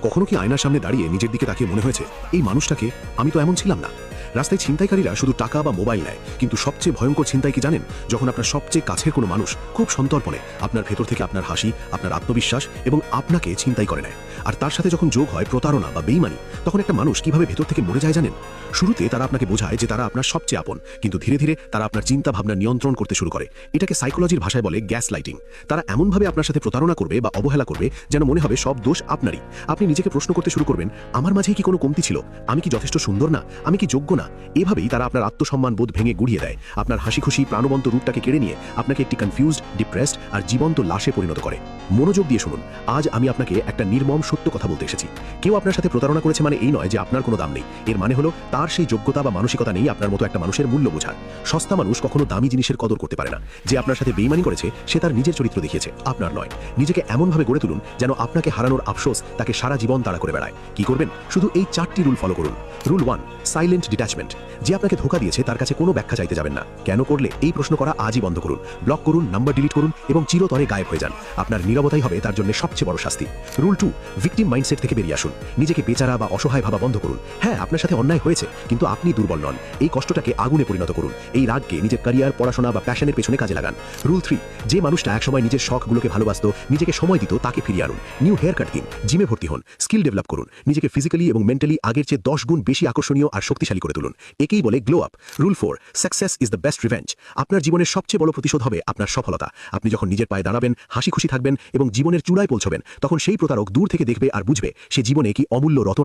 কখনো কি আয়নার সামনে দাঁড়িয়ে নিজের দিকে তাকিয়ে মনে হয়েছে এই মানুষটাকে আমি তো এমন ছিলাম না? রাস্তায় ছিনতাইকারীরা শুধু টাকা বা মোবাইল নেয়, কিন্তু সবচেয়ে ভয়ঙ্কর ছিনতাই কি জানেন? যখন আপনার সবচেয়ে কাছের কোনো মানুষ খুব সন্তর্পণে আপনার ভেতর থেকে আপনার হাসি, আপনার আত্মবিশ্বাস এবং আপনাকে ছিনতাই করে নেয়। আর তার সাথে যখন যোগ হয় প্রতারণা বা বেইমানি, তখন একটা মানুষ কিভাবে ভেতর থেকে মরে যায় জানেন? শুরুতে তারা আপনাকে বোঝায় যে তারা আপনার সবচেয়ে আপন, কিন্তু ধীরে ধীরে তারা আপনার চিন্তা ভাবনা নিয়ন্ত্রণ করতে শুরু করে। এটাকে সাইকোলজির ভাষায় বলে গ্যাস লাইটিং। তারা এমনভাবে আপনার সাথে প্রতারণা করবে বা অবহেলা করবে যেন মনে হবে সব দোষ আপনারই। আপনি নিজেকে প্রশ্ন করতে শুরু করবেন, আমার মাঝেই কি কোনো কমতি ছিল? আমি কি যথেষ্ট সুন্দর না? আমি কি যোগ্য না? এভাবেই তারা আপনার আত্মসম্মান বোধ ভেঙে গুড়িয়ে দেয়। আপনার হাসি খুশি প্রাণবন্ত রূপটাকে কেড়ে নিয়ে আপনাকে একটি কনফিউজড, ডিপ্রেসড আর জীবন্ত লাশে পরিণত করে। মনোযোগ দিয়ে শুনুন, আজ আমি আপনাকে একটা নির্মম সত্য কথা বলতে এসেছি। কেউ আপনার সাথে প্রতারণা করেছে মানে এই নয় যে আপনার কোনো দাম নেই। এর মানে হলো তার সেই যোগ্যতা বা মানসিকতা নেই আপনার মতো একটা মানুষের মূল্য বোঝার। সস্তা মানুষ কখনো দামি জিনিসের কদর করতে পারে না। যে আপনার সাথে বেইমানি করেছে সে তার নিজের চরিত্র দেখিয়েছে, আপনার নয়। নিজেকে এমনভাবে গড়ে তুলুন যেন আপনাকে হারানোর আফসোস তাকে সারা জীবন তাড়া করে বেড়ায়। কি করবেন? শুধু এই 4টি রুল ফলো করুন। Rule 1, silent detachment. যে আপনাকে ধোঁকা দিয়েছে তার কাছে কোনো ব্যাখ্যা চাইতে যাবেন না। কেন করলে? এই প্রশ্ন করা আজই বন্ধ করুন। ব্লক করুন, নাম্বার ডিলিট করুন এবং চিরতরে গায়েব হয়ে যান। আপনার নীরবতাই হবে তার জন্য সবচেয়ে বড় শাস্তি। রুল 2, ভিকটিম মাইন্ডসেট থেকে বেরিয়ে আসুন। নিজেকে বেচারা বা অসহায় ভাবা বন্ধ করুন। হ্যাঁ, আপনার সাথে অন্যায় হয়েছে, কিন্তু আপনি দুর্বল নন। এই কষ্টটাকে আগুনে পরিণত করুন। এই রাগকে নিজের ক্যারিয়ার, পড়াশোনা বা প্যাশনের পেছনে কাজে লাগান। রুল 3, যে মানুষটা একসময় নিজের শখগুলোকে ভালোবাসত, নিজেকে সময় দিত, তাকে ফিরিয়ে আনুন। নিউ হেয়ার কাট দিন, জিমে ভর্তি হন, স্কিল ডেভেলপ করুন। নিজেকে ফিজিক্যালি এবং মেন্টালি আগের চেয়ে 10 গুণ বেশি আকর্ষণীয় আর শক্তিশালী করে তুলুন। একেই বলে glow up. Rule 4, success is the best revenge. আপনার জীবনের সবচেয়ে বড় প্রতিশোধ হবে আপনার সফলতা। আপনি যখন নিজের পায়ে দাঁড়াবেন, হাসি খুশি থাকবেন এবং জীবনের চূড়ায় পৌঁছবেন, তখন সেই প্রতারক দূর থেকে দেখবে আর বুঝবে সে জীবনে কি অমূল্য রত্ন